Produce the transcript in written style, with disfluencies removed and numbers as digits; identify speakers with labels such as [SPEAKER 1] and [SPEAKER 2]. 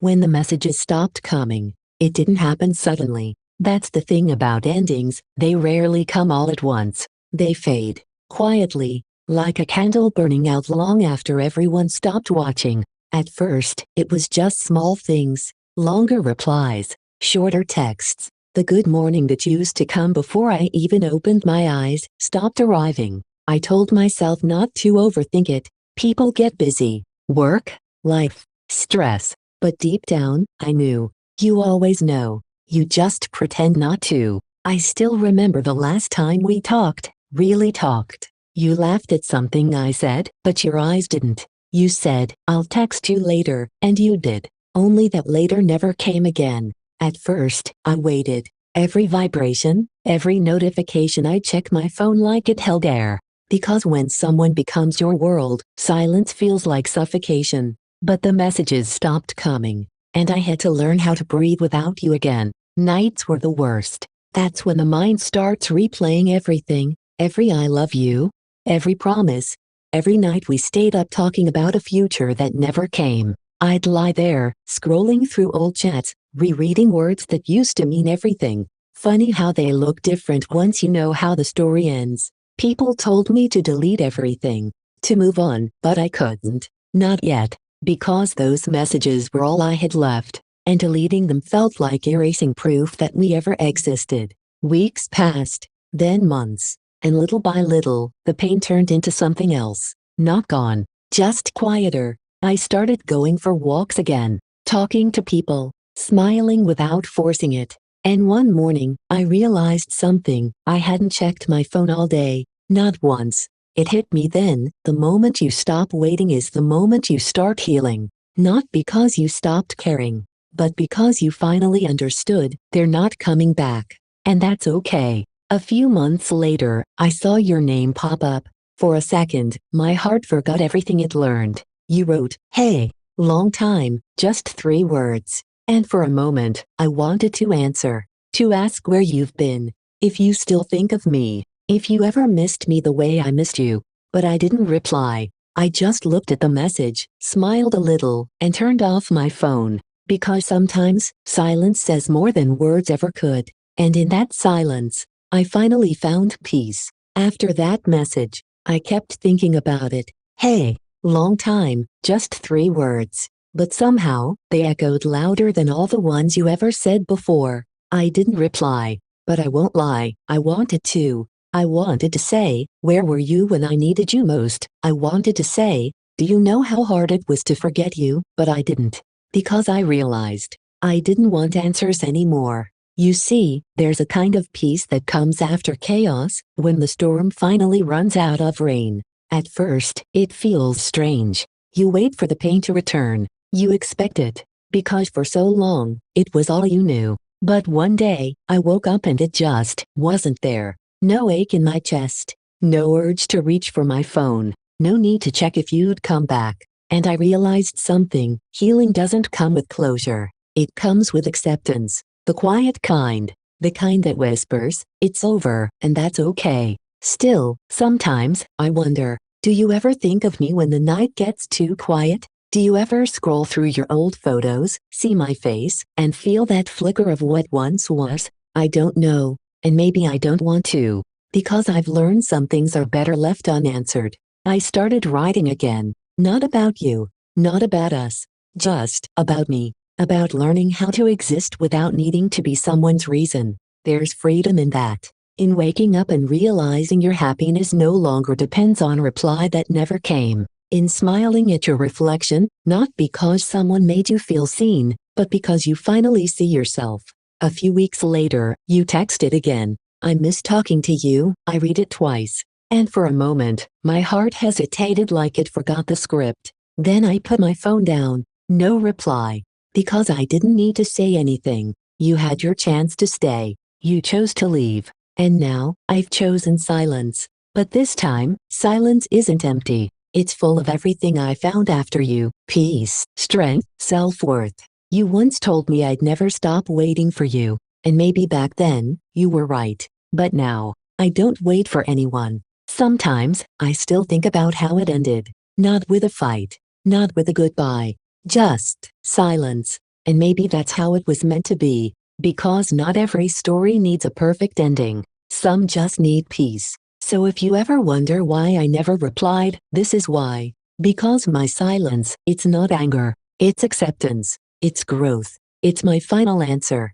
[SPEAKER 1] When the messages stopped coming, it didn't happen suddenly. That's the thing about endings, they rarely come all at once. They fade, quietly, like a candle burning out long after everyone stopped watching. At first, it was just small things, longer replies, shorter texts. The good morning that used to come before I even opened my eyes stopped arriving. I told myself not to overthink it. People get busy. Work, life, stress. But deep down, I knew. You always know. You just pretend not to. I still remember the last time we talked, really talked. You laughed at something I said, but your eyes didn't. You said, "I'll text you later," and you did. Only that later never came again. At first, I waited. Every vibration, every notification, I check my phone like it held air. Because when someone becomes your world, silence feels like suffocation. But the messages stopped coming, and I had to learn how to breathe without you again. Nights were the worst. That's when the mind starts replaying everything, every "I love you," every promise, every night we stayed up talking about a future that never came. I'd lie there, scrolling through old chats, rereading words that used to mean everything. Funny how they look different once you know how the story ends. People told me to delete everything, to move on, but I couldn't. Not yet. Because those messages were all I had left, and deleting them felt like erasing proof that we ever existed. Weeks passed, then months, and little by little, the pain turned into something else. Not gone, just quieter. I started going for walks again, talking to people, smiling without forcing it. And one morning, I realized something. I hadn't checked my phone all day, not once. It hit me then, the moment you stop waiting is the moment you start healing. Not because you stopped caring, but because you finally understood, they're not coming back. And that's okay. A few months later, I saw your name pop up. For a second, my heart forgot everything it learned. You wrote, "Hey, long time," just 3 words. And for a moment, I wanted to answer. To ask where you've been. If you still think of me. If you ever missed me the way I missed you. But I didn't reply. I just looked at the message, smiled a little, and turned off my phone. Because sometimes, silence says more than words ever could. And in that silence, I finally found peace. After that message, I kept thinking about it. Hey, long time, just 3 words. But somehow, they echoed louder than all the ones you ever said before. I didn't reply. But I won't lie, I wanted to. I wanted to say, "Where were you when I needed you most?" I wanted to say, "Do you know how hard it was to forget you?" But I didn't. Because I realized, I didn't want answers anymore. You see, there's a kind of peace that comes after chaos, when the storm finally runs out of rain. At first, it feels strange. You wait for the pain to return. You expect it. Because for so long, it was all you knew. But one day, I woke up and it just wasn't there. No ache in my chest. No urge to reach for my phone. No need to check if you'd come back. And I realized something. Healing doesn't come with closure. It comes with acceptance. The quiet kind. The kind that whispers, "It's over, and that's okay." Still, sometimes, I wonder, do you ever think of me when the night gets too quiet? Do you ever scroll through your old photos, see my face, and feel that flicker of what once was? I don't know. And maybe I don't want to. Because I've learned some things are better left unanswered. I started writing again. Not about you. Not about us. Just about me. About learning how to exist without needing to be someone's reason. There's freedom in that. In waking up and realizing your happiness no longer depends on a reply that never came. In smiling at your reflection, not because someone made you feel seen, but because you finally see yourself. A few weeks later, you texted again. "I miss talking to you." I read it twice. And for a moment, my heart hesitated like it forgot the script. Then I put my phone down. No reply. Because I didn't need to say anything. You had your chance to stay. You chose to leave. And now, I've chosen silence. But this time, silence isn't empty. It's full of everything I found after you. Peace, strength, self-worth. You once told me I'd never stop waiting for you. And maybe back then, you were right. But now, I don't wait for anyone. Sometimes, I still think about how it ended. Not with a fight. Not with a goodbye. Just silence. And maybe that's how it was meant to be. Because not every story needs a perfect ending. Some just need peace. So if you ever wonder why I never replied, this is why. Because my silence, it's not anger. It's acceptance. It's growth. It's my final answer.